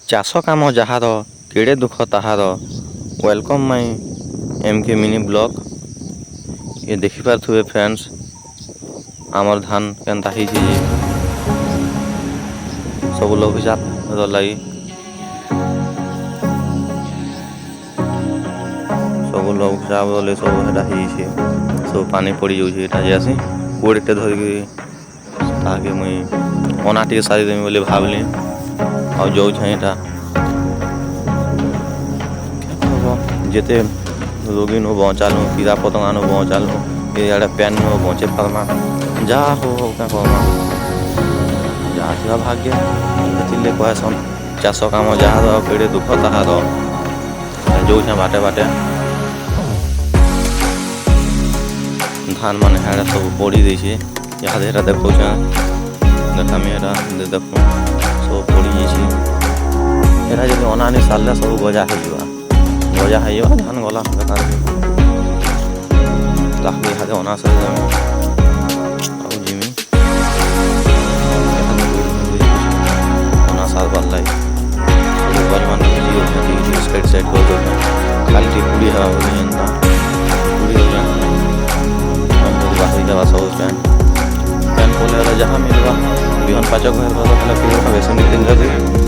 ଚାଷ କାମ ଯାହାର କେଡ଼େ ଦୁଃଖ ତାହାର। ୱେଲକମ୍ ମାଇ MK ମିନି ବ୍ଲଗ। ये देखिपारे फ्रेंड्स आमर धान केनता ହେଇଛି ଯେ ସବୁ ଲଘୁଚାପ ଲାଗି ସବୁ ଲଘୁଚାପ ଗଲେ ସବୁ ହେଟା ହେଇଛି ସବୁ ପାଣି ପଡ଼ି ଯାଉଛି ଏଟା ଯାସି କୋଡ଼ିଟେ ଧରିକି ତାହାକେ ମୁଇଁ ଅନା ଟିକେ ସାରିଦେମି ବୋଲି ଭାବିଲି ଆଉ ଯାଉଛେ ଏଟା ଯେତେ रोगी नु बचालू कीड़ा पतंगा नु बचालू ये पैन नु बचे पार्मा जहाँ हो क्या कहमा जहाँ थी भाग्य ये कहसन चाष कम जहाँ केड़े दुख ताहार जो बाटे बाटे धान मान सब पड़ी देछे यहाँ देखो देखामी देख सब पड़ी जाए जब अनानी सारे सब गजा हो गजा हो धान गला ताकि अना सारे जिमी अना सार बार साइड साइड कर खाली पूरी हवा बाहरी जावा सब पैन पैन खोले जहाँ मिलवा बिहन पाचक बेस निकल जाते